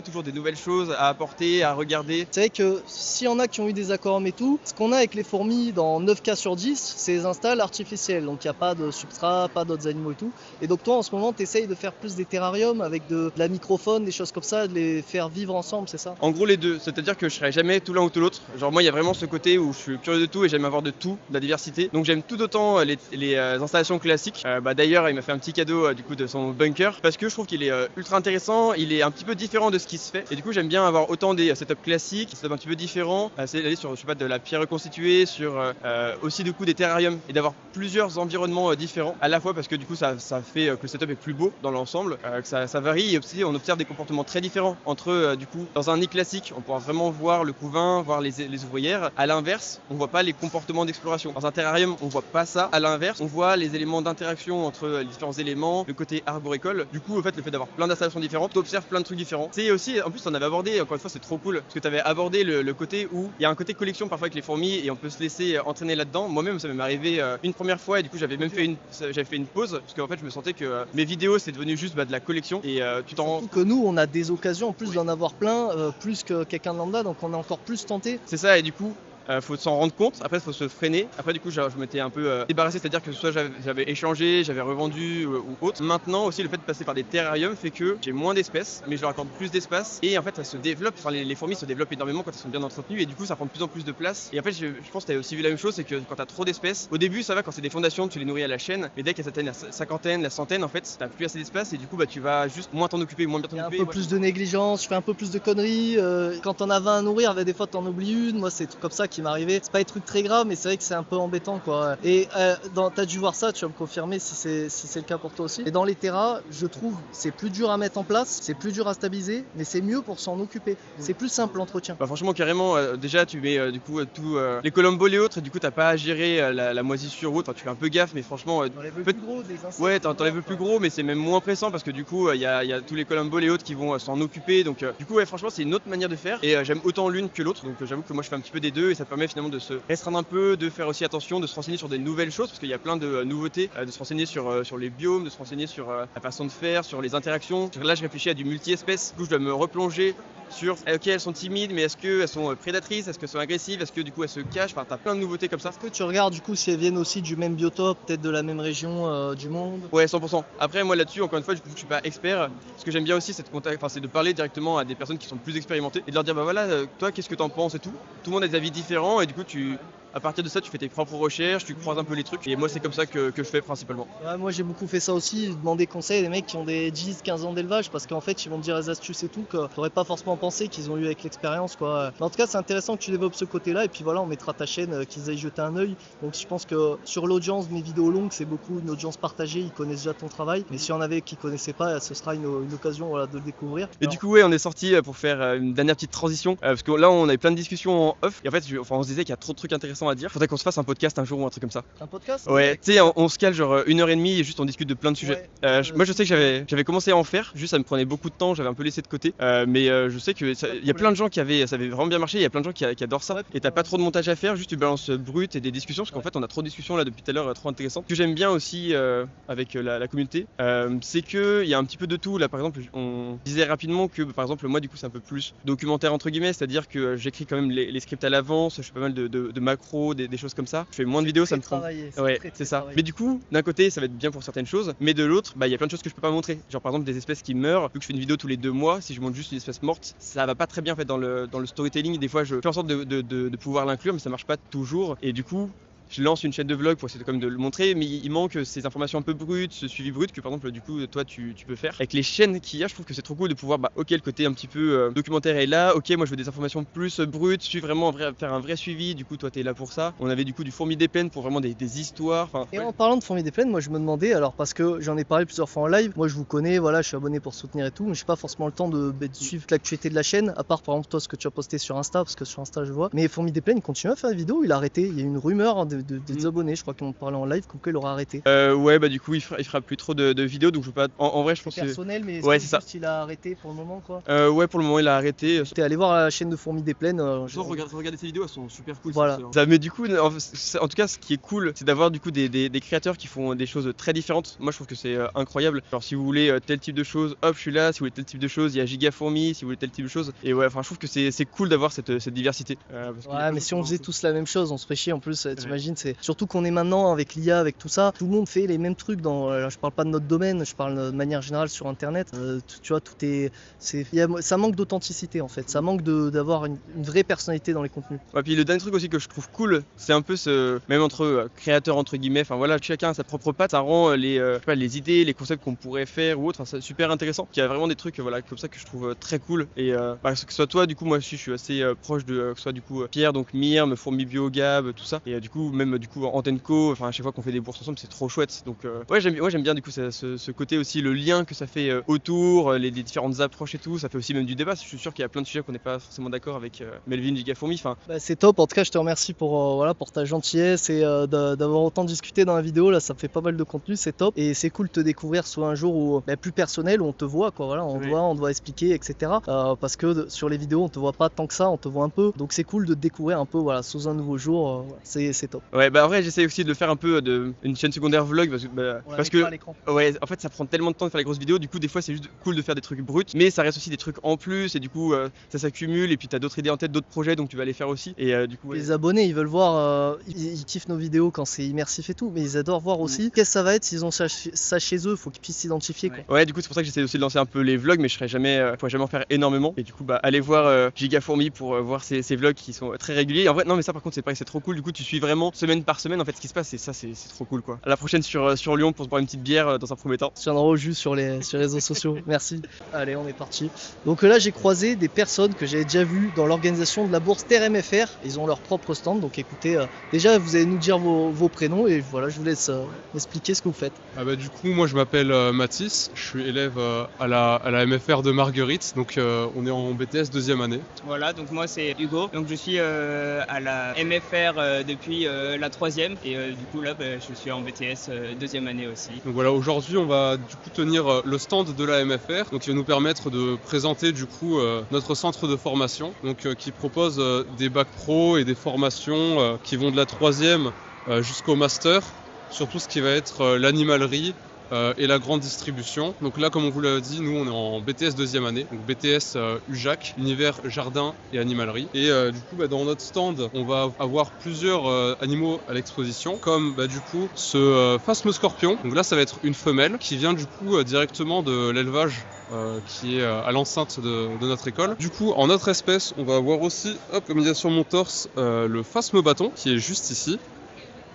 toujours des nouvelles choses à apporter, à regarder. C'est vrai que s'il y en a qui ont eu des aquariums et tout, ce qu'on a avec les fourmis dans 9 cas sur 10, c'est les installs artificiels. Donc il n'y a pas de substrat, pas d'autres animaux et tout. Et donc toi en ce moment t'essayes de faire plus des terrariums avec de la microphone, des choses comme ça, de les faire vivre ensemble, c'est ça? En gros les deux, c'est-à-dire que je serai jamais tout l'un ou tout l'autre. Genre moi il y a vraiment ce côté où je suis curieux de tout et j'aime avoir de tout, de la diversité. Donc j'aime tout autant les installations classiques. D'ailleurs il m'a fait un petit cadeau du coup de son bunker parce que je trouve qu'il est ultra intéressant, il est un petit peu différent de ce qui se fait. Et du coup j'aime bien avoir autant des setups classiques, des setups un petit peu différents, c'est d'aller sur je sais pas de la pierre reconstituée, sur aussi du coup des terrariums et d'avoir plusieurs environnements différents à la fois parce que du coup ça fait que le setup est plus beau dans l'ensemble, que ça varie et aussi on observe des comportements très différents entre du coup dans un nid classique on pourra vraiment voir le couvain, voir les ouvrières. À l'inverse, on voit pas les comportements d'exploration. Dans un terrarium, on voit pas ça. À l'inverse, on voit les éléments d'interaction entre les différents éléments, le côté arboricole. Du coup, en fait, le fait d'avoir plein d'installations différentes, tu observes plein de trucs différents. C'est aussi, en plus, on avait abordé, encore une fois, c'est trop cool, parce que tu avais abordé le côté où il y a un côté collection parfois avec les fourmis et on peut se laisser entraîner là-dedans. Moi-même, ça m'est arrivé une première fois et du coup, j'avais fait une pause parce qu'en fait, je me sentais que mes vidéos, c'est devenu juste de la collection et tu t'en rends. Que nous, on a des occasions en plus d'en avoir plein, plus que quelqu'un de lambda, donc on est encore plus tenté. C'est ça, et du coup, faut s'en rendre compte, après il faut se freiner. Après du coup je m'étais un peu débarrassé, c'est-à-dire que soit j'avais échangé, j'avais revendu ou autre. Maintenant aussi le fait de passer par des terrariums fait que j'ai moins d'espèces, mais je leur accorde plus d'espace et en fait ça se développe, enfin les fourmis se développent énormément quand elles sont bien entretenues et du coup ça prend de plus en plus de place. Et en fait je pense que tu as aussi vu la même chose, c'est que quand tu as trop d'espèces, au début ça va quand c'est des fondations, tu les nourris à la chaîne, mais dès qu'elles atteignent la cinquantaine, la centaine en fait t'as plus assez d'espace et du coup tu vas juste moins t'en occuper, moins bien t'en occuper. Un peu plus de négligence, je fais un peu plus de conneries, quand t'en as 20 à nourrir, des fois t'en oublies une, moi c'est comme ça qui m'est arrivé. C'est pas très grave, mais c'est vrai que c'est un peu embêtant quoi. Et t'as dû voir ça, tu vas me confirmer si c'est le cas pour toi aussi. Et dans les terras, je trouve c'est plus dur à mettre en place, c'est plus dur à stabiliser, mais c'est mieux pour s'en occuper. C'est plus simple l'entretien. Franchement carrément, déjà tu mets du coup tous les colomboles et autres, et du coup t'as pas à gérer la moisissure ou autre, enfin, tu fais un peu gaffe, mais franchement t'enlèves le plus gros des insectes. Ouais, t'enlèves le plus gros, mais c'est même moins pressant parce que du coup il y a tous les colomboles et autres qui vont s'en occuper, donc du coup ouais, franchement c'est une autre manière de faire et j'aime autant l'une que l'autre, donc j'avoue que moi je fais un petit peu des deux et ça permet finalement de se restreindre un peu, de faire aussi attention, de se renseigner sur des nouvelles choses parce qu'il y a plein de nouveautés, de se renseigner sur les biomes, de se renseigner sur la façon de faire, sur les interactions. Là je réfléchis à du multi-espèces, du coup je dois me replonger sur ok elles sont timides mais est-ce qu'elles sont prédatrices, est-ce qu'elles sont agressives, est-ce que du coup elles se cachent, enfin t'as plein de nouveautés comme ça. Est-ce que tu regardes du coup si elles viennent aussi du même biotope, peut-être de la même région du monde? Ouais 100%. Après moi là-dessus encore une fois je suis pas expert, ce que j'aime bien aussi c'est de parler directement à des personnes qui sont plus expérimentées et de leur dire bah voilà toi qu'est-ce que t'en penses et tout. Tout le monde a des avis différents et du coup à partir de ça, tu fais tes propres recherches, tu croises un peu les trucs. Et moi, c'est comme ça que je fais principalement. Ouais, moi, j'ai beaucoup fait ça aussi, demander conseil à des mecs qui ont des 10-15 ans d'élevage parce qu'en fait, ils vont te dire des astuces et tout que t'aurais pas forcément pensé qu'ils ont eu avec l'expérience, quoi. Mais en tout cas, c'est intéressant que tu développes ce côté-là. Et puis voilà, on mettra ta chaîne, qu'ils aillent jeter un œil. Donc, je pense que sur l'audience de mes vidéos longues, c'est beaucoup une audience partagée. Ils connaissent déjà ton travail. Mais si y en avait qui connaissaient pas, ce sera une occasion voilà, de le découvrir. Et du coup, ouais, on est sorti pour faire une dernière petite transition. Parce que là, on avait plein de discussions en off. Et en fait, on se disait qu'il y a trop de trucs intéressants à dire. Faudrait qu'on se fasse un podcast un jour ou un truc comme ça. Un podcast? Ouais, tu sais, on se cale genre 1h30 et juste on discute de plein de sujets. Moi je sais que j'avais commencé à en faire, juste ça me prenait beaucoup de temps, j'avais un peu laissé de côté. Mais je sais que il y a plein de gens ça avait vraiment bien marché, il y a plein de gens qui adorent ça. Et t'as pas trop de montage à faire, juste tu balances brut et des discussions, parce qu'en fait on a trop de discussions là depuis tout à l'heure, trop intéressantes. Ce que j'aime bien aussi avec la communauté, c'est qu'il y a un petit peu de tout. Là par exemple, on disait rapidement que par exemple moi du coup c'est un peu plus documentaire entre guillemets, c'est-à-dire que j'écris quand même les scripts à l'avance, je fais pas mal de macros, des choses comme ça. Je fais moins de vidéos, ça me prend. Ouais, c'est ça. Mais du coup, d'un côté, ça va être bien pour certaines choses, mais de l'autre, il y a plein de choses que je peux pas montrer. Genre par exemple des espèces qui meurent, vu que je fais une vidéo tous les 2 mois, si je montre juste une espèce morte, ça va pas très bien en fait dans le storytelling. Des fois, je fais en sorte de pouvoir l'inclure, mais ça marche pas toujours. Et du coup, je lance une chaîne de vlog pour essayer quand même de le montrer, mais il manque ces informations un peu brutes, ce suivi brut que par exemple du coup toi tu peux faire. Avec les chaînes qu'il y a, je trouve que c'est trop cool de pouvoir ok le côté un petit peu documentaire est là, ok moi je veux des informations plus brutes, faire un vrai suivi, du coup toi t'es là pour ça. On avait du coup du Fourmis des Plaines pour vraiment des histoires. Et en parlant de Fourmis des Plaines, moi je me demandais, alors parce que j'en ai parlé plusieurs fois en live, moi je vous connais, voilà je suis abonné pour soutenir et tout, mais j'ai pas forcément le temps de suivre l'actualité de la chaîne, à part par exemple toi ce que tu as posté sur Insta, parce que sur Insta je vois. Mais Fourmis des Plaines il continue à faire des vidéos, il a arrêté, il y a une rumeur des abonnés. Je crois qu'ils m'ont parlé en live, comme quoi il aura arrêté. Ouais, bah du coup il fera plus trop de vidéos, donc je veux pas. En vrai, je pense que. C'est personnel, mais ouais, c'est ça. Il a arrêté pour le moment, quoi. Ouais, pour le moment il a arrêté. T'es allé voir la chaîne de Fourmis des Plaines. Regardez ces vidéos, elles sont super cool. Voilà. Ça, mais du coup, en tout cas, ce qui est cool, c'est d'avoir du coup des créateurs qui font des choses très différentes. Moi, je trouve que c'est incroyable. Genre, si vous voulez tel type de choses, hop, je suis là. Si vous voulez tel type de choses, il y a Giga Fourmi. Si vous voulez tel type de choses, et ouais, enfin, je trouve que c'est cool d'avoir cette diversité. Ouais, mais si on faisait tous la même chose, on se ferait chier. En plus, t'imagines. j'imagine. C'est surtout qu'on est maintenant avec l'IA, avec tout ça, tout le monde fait les mêmes trucs. Alors, je parle pas de notre domaine, je parle de manière générale sur Internet. Tu vois, ça manque d'authenticité en fait. Ça manque d'avoir une vraie personnalité dans les contenus. Ouais, puis le dernier truc aussi que je trouve cool, c'est un peu même entre créateurs entre guillemets. Enfin voilà, chacun a sa propre patte. Ça rend les idées, les concepts qu'on pourrait faire ou autre. Enfin, c'est super intéressant. Il y a vraiment des trucs voilà comme ça que je trouve très cool. Et que ce soit toi, du coup, moi aussi, je suis assez proche de que ce soit du coup Pierre, donc Myrme, Fourmi Bio, Gab, tout ça. Et du coup, même du coup Antenco. Enfin, à chaque fois qu'on fait des bourses ensemble, c'est trop chouette. Donc ouais, j'aime bien du coup ce côté aussi, le lien que ça fait autour, les différentes approches et tout. Ça fait aussi même du débat. Je suis sûr qu'il y a plein de sujets qu'on n'est pas forcément d'accord avec Melvin, Gigafourmi. Enfin, c'est top. En tout cas, je te remercie pour ta gentillesse et d'avoir autant discuté dans la vidéo. Là, ça me fait pas mal de contenu, c'est top. Et c'est cool de te découvrir sur un jour où plus personnel, où on te voit, quoi. Voilà, on doit expliquer, etc. Parce que sur les vidéos, on te voit pas tant que ça, on te voit un peu. Donc c'est cool de te découvrir un peu, voilà, sous un nouveau jour. C'est top. Ouais, bah en vrai, j'essaie aussi de faire un peu une chaîne secondaire vlog parce que ouais, en fait, ça prend tellement de temps de faire les grosses vidéos. Du coup, des fois, c'est juste cool de faire des trucs bruts, mais ça reste aussi des trucs en plus. Et du coup, ça s'accumule. Et puis t'as d'autres idées en tête, d'autres projets, donc tu vas les faire aussi. Et du coup, les abonnés, ils veulent voir, ils kiffent nos vidéos quand c'est immersif et tout, mais ils adorent voir aussi qu'est-ce que ça va être s'ils ont ça chez eux. Faut qu'ils puissent s'identifier. Quoi. Ouais, du coup, c'est pour ça que j'essaie aussi de lancer un peu les vlogs, mais je pourrais jamais en faire énormément. Et du coup, allez voir Gigafourmi pour voir ces vlogs qui sont très réguliers. Et en vrai, non, mais ça, par contre, c'est pareil, c'est trop cool. Du coup, tu suis vraiment semaine par semaine en fait ce qui se passe, et ça, c'est trop cool quoi. À la prochaine sur Lyon pour se boire une petite bière dans un premier temps. Je viendrai au jus sur les réseaux sociaux. Merci. Allez, on est parti. Donc là, j'ai croisé des personnes que j'avais déjà vues dans l'organisation de la bourse TRMFR. Ils ont leur propre stand. Donc écoutez, déjà, vous allez nous dire vos prénoms et voilà, je vous laisse expliquer ce que vous faites. Du coup, moi, je m'appelle Mathis. Je suis élève à la MFR de Marguerite. Donc, on est en BTS deuxième année. Voilà, donc moi, c'est Hugo. Donc, je suis à la MFR depuis la troisième. Et du coup, là, je suis en BTS deuxième année aussi. Donc voilà, aujourd'hui, on va du coup tenir le stand de la MFR. Donc, il va nous permettre de présenter du coup notre centre de formation. Donc, qui propose des bacs pro et des formations qui vont de la troisième jusqu'au master. Sur tout ce qui va être l'animalerie et la grande distribution. Donc là, comme on vous l'a dit, nous on est en BTS deuxième année, donc BTS UJAC, univers jardin et animalerie. Et du coup, dans notre stand, on va avoir plusieurs animaux à l'exposition, comme du coup ce phasmoscorpion. Donc là, ça va être une femelle qui vient du coup directement de l'élevage qui est à l'enceinte de notre école. Du coup, en notre espèce, on va avoir aussi, comme il y a sur mon torse, le phasmobâton qui est juste ici.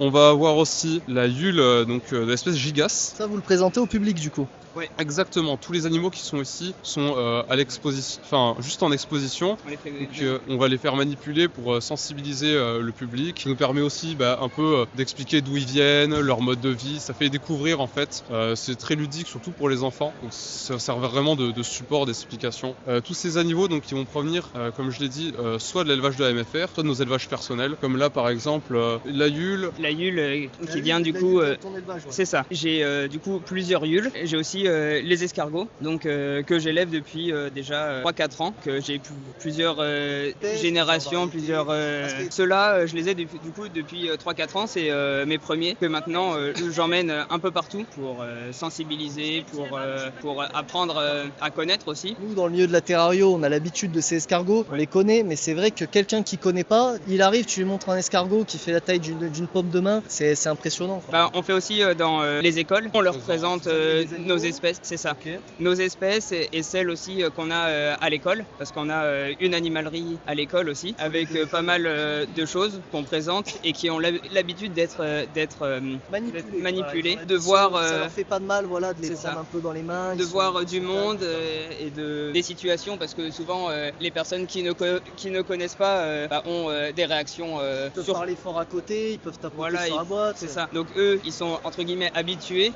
On va avoir aussi la Yule de l'espèce Gigas. Ça, vous le présentez au public du coup? Oui, exactement. Tous les animaux qui sont ici sont à l'exposition, enfin juste en exposition. Donc, on va les faire manipuler pour sensibiliser le public. Ça nous permet aussi un peu d'expliquer d'où ils viennent, leur mode de vie. Ça fait découvrir en fait. C'est très ludique, surtout pour les enfants. Donc, ça sert vraiment de support, d'explication. Tous ces animaux donc qui vont provenir, comme je l'ai dit, soit de l'élevage de la MFR, soit de nos élevages personnels. Comme là par exemple la Yule. La Yule qui vient du coup. C'est ça. J'ai du coup plusieurs Yules. J'ai aussi les escargots, donc que j'élève depuis déjà 3-4 ans, que j'ai plusieurs générations, ceux-là, je les ai du coup depuis 3-4 ans, c'est mes premiers, que maintenant j'emmène un peu partout pour sensibiliser, pour apprendre à connaître aussi. Nous, dans le milieu de la terrario, on a l'habitude de ces escargots, on les connaît, mais c'est vrai que quelqu'un qui connaît pas, il arrive, tu lui montres un escargot qui fait la taille d'une pomme de main, c'est impressionnant. On fait aussi dans les écoles, on leur présente nos espèces, c'est ça. Okay. Nos espèces et celles aussi qu'on a à l'école, parce qu'on a une animalerie à l'école aussi, avec pas mal de choses qu'on présente et qui ont l'habitude d'être manipulées, de voir... ça leur fait pas de mal, voilà, de les prendre un peu dans les mains. De voir du monde et des situations, parce que souvent les personnes qui ne connaissent pas ont des réactions... Ils peuvent parler fort à côté, ils peuvent taper sur la boîte. C'est ça. Donc eux, ils sont entre guillemets habitués,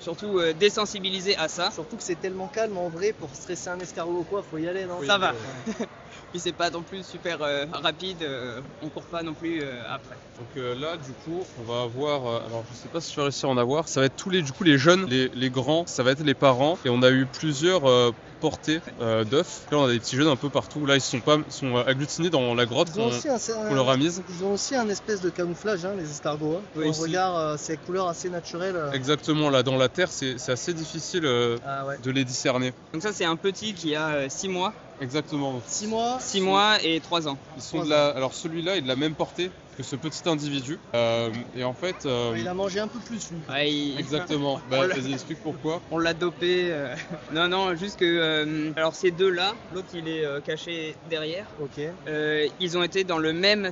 surtout désensibilisés à ça. Surtout que c'est tellement calme en vrai, pour stresser un escargot ou quoi, faut y aller, non? Ça va. Puis c'est pas non plus super rapide, on court pas non plus après. Donc là du coup on va avoir, alors je sais pas si je vais réussir à en avoir, ça va être tous les jeunes, les grands, ça va être les parents, et on a eu plusieurs portées d'œufs. Là on a des petits jeunes un peu partout, là ils sont agglutinés dans la grotte qu'on leur a mise. Ils ont aussi un espèce de camouflage, hein, les escargots, hein. Oui, on regarde, c'est couleurs assez naturelles. Exactement, là dans la terre c'est assez difficile de les discerner. Donc ça c'est un petit qui a 6 mois. Exactement. 6 mois 6 mois et 3 ans. Ils sont alors celui-là est de la même portée que ce petit individu. Et en fait... Il a mangé un peu plus, lui. Ouais, Exactement. Bah, vas-y, explique pourquoi. on l'a dopé. Non, juste que. Alors, ces deux-là, l'autre il est caché derrière. Ok. Ils ont été dans le même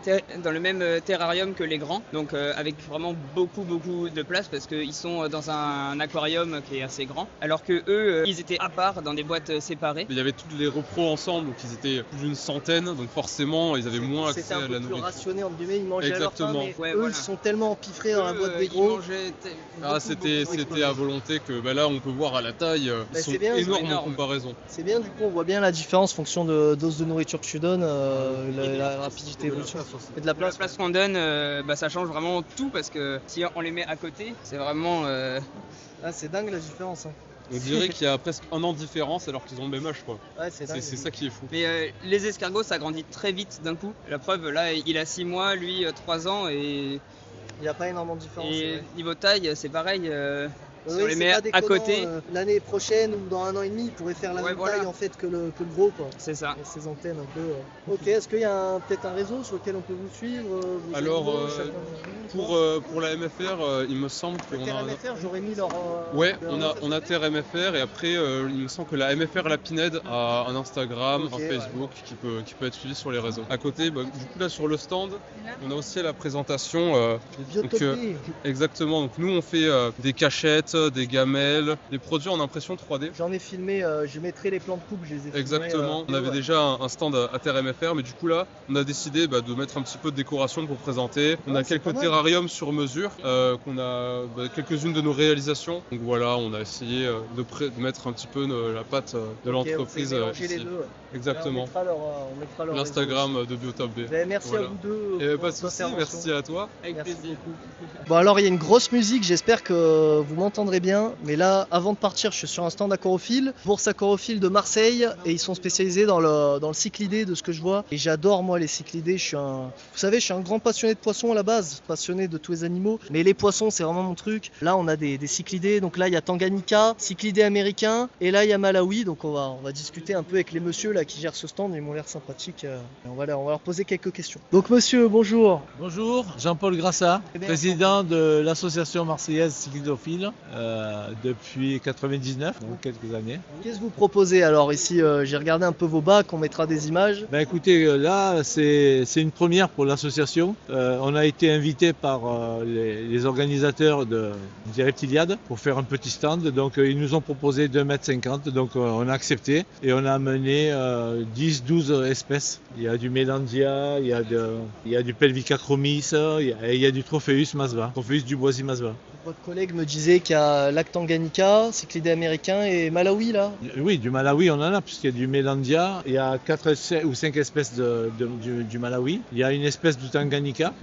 terrarium que les grands, donc avec vraiment beaucoup de place parce qu'ils sont dans un aquarium qui est assez grand, alors que eux, ils étaient à part dans des boîtes séparées. Il y avait tous les repros ensemble, donc ils étaient plus d'une centaine, donc forcément ils avaient moins accès C'était un à peu la plus nourriture. rationné, entre guillemets, ils mangeaient à leur faim, Exactement. mais Ouais, eux, voilà. ils sont tellement empiffrés dans la boîte des Ils gros. mangeaient C'était à volonté que bah, là on peut voir à la taille, ils sont c'est bien, c'est énormes en énorme. comparaison. C'est bien, du coup, on voit bien la différence en fonction de dose de nourriture que tu donnes, la rapidité d'évolution. Et de la La place. place qu'on donne, ça change vraiment tout parce que si on les met à côté, c'est vraiment. Ah, c'est dingue la différence. Hein. On dirait qu'il y a presque un an de différence alors qu'ils ont le même âge quoi. Ouais, c'est dingue. C'est ça qui est fou. Mais les escargots, ça grandit très vite d'un coup. La preuve, là, il a 6 mois, lui 3 ans et Il n'y a pas énormément de différence. c'est vrai. niveau taille, c'est pareil. Si Oui, on les c'est met pas à déconnant, côté, l'année prochaine ou dans 1 an et demi, ils pourraient faire la Ouais, même voilà. taille en fait que le gros, quoi. c'est ça. Avec ces antennes un peu. Ok, est-ce qu'il y a peut-être un réseau sur lequel on peut vous suivre vos Alors, animaux, chacun de vous, Pour la MFR, il me semble qu'on Terre a... MFR, j'aurais mis leur. Ouais, leur- on a Terre MFR et après il me semble que la MFR La Pinède a un Instagram, Ok, un Facebook qui peut être suivi sur les réseaux. À côté, du coup là sur le stand, on a aussi la présentation. Le donc, biotopie. Exactement, donc nous on fait des cachettes, des gamelles, des produits en impression 3D. J'en ai filmé, je mettrai les plans de coupe, je les ai filmés. Exactement, on avait déjà un stand à Terre MFR, mais du coup là, on a décidé de mettre un petit peu de décoration pour présenter. On Ouais, a c'est pas quelques mal. terrariums sur mesure, qu'on a quelques-unes de nos réalisations. Donc voilà, on a essayé de mettre un petit peu la patte de l'entreprise Mélanger les ici. deux. Ouais. Exactement. On mettra leur L'Instagram de Biotop B. réseau. Ben, merci Voilà. à vous deux. Et pour pas de votre soucis, intervention. merci à toi. Avec Merci plaisir. beaucoup. Bon alors il y a une grosse musique, j'espère que vous m'entendrez bien. Mais là, avant de partir, je suis sur un stand aquarophile, bourse aquarophile de Marseille, et ils sont spécialisés dans le cyclidé de ce que je vois. Et j'adore moi les cyclidés. Vous savez, je suis un grand passionné de poissons à la base, passionné de tous les animaux. Mais les poissons, c'est vraiment mon truc. Là, on a des cyclidés. Donc là, il y a Tanganyika, cyclidé américain, et là il y a Malawi. Donc on va discuter un peu avec les messieurs là qui gèrent ce stand. Ils m'ont l'air sympathiques. On va leur poser quelques questions. Donc monsieur, bonjour. Bonjour, Jean-Paul Grassat, Eh bien, président de l'association marseillaise cyclidophile depuis 99, donc quelques années. Qu'est-ce que vous proposez alors ici j'ai regardé un peu vos bacs, on mettra des images. Ben écoutez, là c'est une première pour l'association. On a été invité par les organisateurs des Reptiliades pour faire un petit stand. Donc ils nous ont proposé 2,50 m, donc on a accepté et on a amené 10-12 espèces. Il y a du Mélandia, il y a du Pelvica chromis, il y a du Tropheus masva, Tropheus duboisi masva. Votre collègue me disait qu'il y a lac Tanganyika, cyclidé américain et Malawi là. Oui, du Malawi on en a puisqu'il y a du Mélandia, il y a 4 ou 5 espèces du Malawi, il y a une espèce du Tanganyika,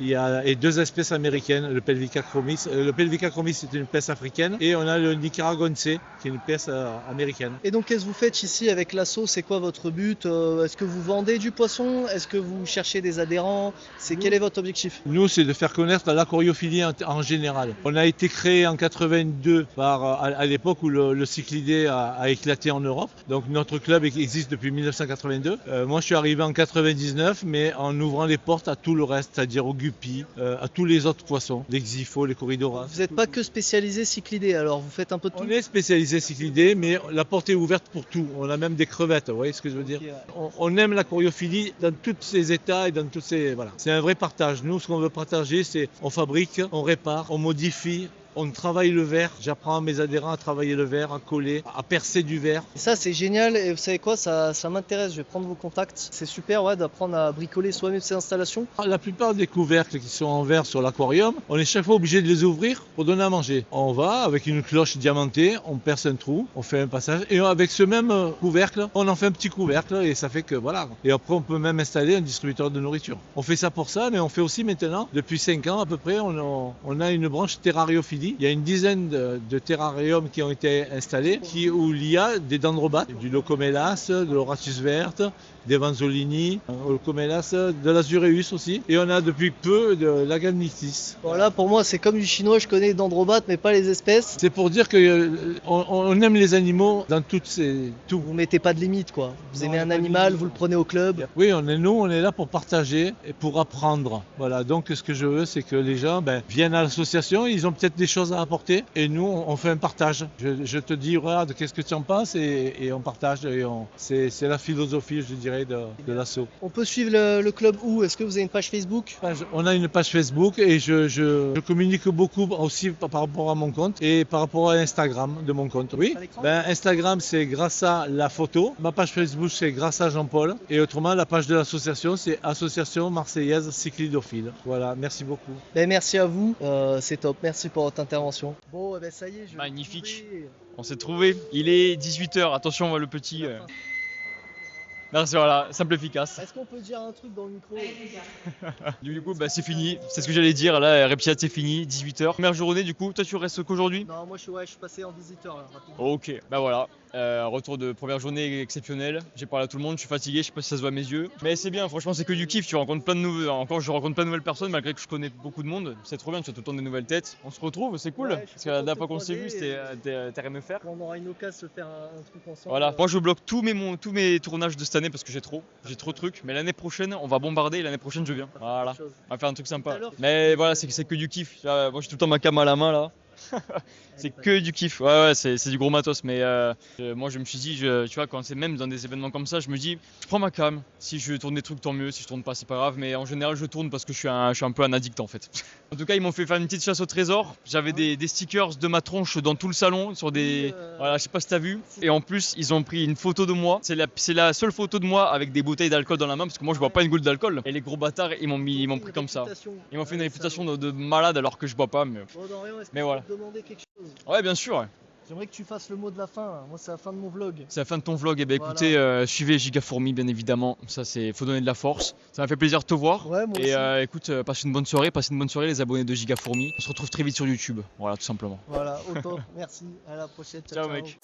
et 2 espèces américaines, le Pelvica chromis. Le Pelvica chromis c'est une espèce africaine et on a le Nicaragonce qui est une espèce américaine. Et donc qu'est-ce que vous faites ici avec l'asso? C'est quoi votre but? Est-ce que vous vendez du poisson? Est-ce que vous cherchez des adhérents? Quel est votre objectif? Nous c'est de faire connaître l'aquariophilie en général. On a été créé en 82 à l'époque où le cyclidé a éclaté en Europe. Donc notre club existe depuis 1982. Moi je suis arrivé en 99 mais en ouvrant les portes à tout le reste, c'est-à-dire aux guppies, à tous les autres poissons, les xyphos, les corridoras. Vous n'êtes pas que spécialisé cyclidé alors, vous faites un peu de tout? On est spécialisé cyclidé mais la porte est ouverte pour tout. On a même des crevettes, vous voyez ce que je veux dire? On aime l'aquariophilie dans tous ses états et dans tous ses... Voilà. C'est un vrai partage. Nous ce qu'on veut partager c'est on fabrique, on répare, on modifie. On travaille le verre, j'apprends à mes adhérents à travailler le verre, à coller, à percer du verre. Et ça c'est génial et vous savez quoi, ça m'intéresse, je vais prendre vos contacts. C'est super d'apprendre à bricoler soi-même ces installations. La plupart des couvercles qui sont en verre sur l'aquarium, on est chaque fois obligé de les ouvrir pour donner à manger. On va avec une cloche diamantée, on perce un trou, on fait un passage et avec ce même couvercle, on en fait un petit couvercle et ça fait que voilà. Et après on peut même installer un distributeur de nourriture. On fait ça pour ça, mais on fait aussi maintenant, depuis 5 ans à peu près, on a une branche terrariophilie. Il y a une dizaine de terrariums qui ont été installés où il y a des dendrobates, du Locomélas, de l'Horatius verte, des Vanzolini, Olcomelas, de l'Azureus aussi. Et on a depuis peu de l'Aganitis. Voilà, pour moi, c'est comme du chinois, je connais Dendrobates, mais pas les espèces. C'est pour dire qu'on aime les animaux dans toutes tout. Vous mettez pas de limite, quoi. Vous aimez un animal, vous le prenez au club. Oui, on est là pour partager et pour apprendre. Voilà, donc ce que je veux, c'est que les gens viennent à l'association, ils ont peut-être des choses à apporter et nous, on fait un partage. Je te dis, regarde, qu'est-ce que tu en penses et on partage. C'est la philosophie, je dirais, de l'asso. On peut suivre le club où? Est-ce que vous avez une page Facebook? On a une page Facebook et je communique beaucoup aussi par rapport à mon compte et par rapport à Instagram de mon compte. Oui, Instagram, c'est grâce à la photo. Ma page Facebook, c'est grâce à Jean-Paul. Et autrement, la page de l'association, c'est Association Marseillaise Cyclidophile. Voilà, merci beaucoup. Merci à vous, c'est top. Merci pour votre intervention. Bon, ça y est, magnifique. On s'est trouvé. Il est 18h. Attention, on voit le petit. Merci, voilà, simple efficace. Est-ce qu'on peut dire un truc dans le micro? Du coup, c'est fini. C'est ce que j'allais dire. Là, Reptilade, c'est fini. 18h. Première journée, du coup. Toi, tu restes qu'aujourd'hui? Non, moi, je suis passé en visiteur, là, rapidement. Ok, voilà. Retour de première journée exceptionnelle. J'ai parlé à tout le monde, je suis fatigué, je sais pas si ça se voit à mes yeux. Mais c'est bien, franchement, c'est que du kiff. Tu rencontres plein de nouveaux. Encore, je rencontre plein de nouvelles personnes, malgré que je connais beaucoup de monde. C'est trop bien, tu as tout le temps des nouvelles têtes. On se retrouve, c'est cool. Parce que la dernière fois qu'on s'est vu, c'était à me faire. On aura une occasion de faire un truc ensemble. Voilà, moi je bloque tous mes tournages de cette année parce que j'ai trop de trucs. Mais l'année prochaine, on va bombarder et l'année prochaine, je viens. Voilà, on va faire un truc sympa. Mais voilà, c'est que du kiff. Moi, j'ai tout le temps ma cam à la main là. C'est que du kiff, ouais, c'est du gros matos, mais moi je me suis dit, tu vois, quand c'est même dans des événements comme ça, je me dis, je prends ma cam, si je tourne des trucs tant mieux, si je tourne pas c'est pas grave, mais en général je tourne parce que je suis un peu un addict en fait. En tout cas, ils m'ont fait faire une petite chasse au trésor, j'avais des stickers de ma tronche dans tout le salon, sur des, voilà, je sais pas si t'as vu, et en plus ils ont pris une photo de moi, c'est la seule photo de moi avec des bouteilles d'alcool dans la main, parce que moi je bois pas une goutte d'alcool, et les gros bâtards ils m'ont pris comme ça, ils m'ont fait une réputation de malade alors que je bois pas, mais voilà. Ouais, bien sûr. J'aimerais que tu fasses le mot de la fin. Moi, c'est la fin de mon vlog. C'est la fin de ton vlog. Et écoutez, suivez Gigafourmi, bien évidemment. Ça, faut donner de la force. Ça m'a fait plaisir de te voir. Ouais, moi et aussi. Écoute, passez une bonne soirée, les abonnés de Gigafourmi. On se retrouve très vite sur YouTube. Voilà, tout simplement. Voilà, au top. Merci. À la prochaine. Ciao mec.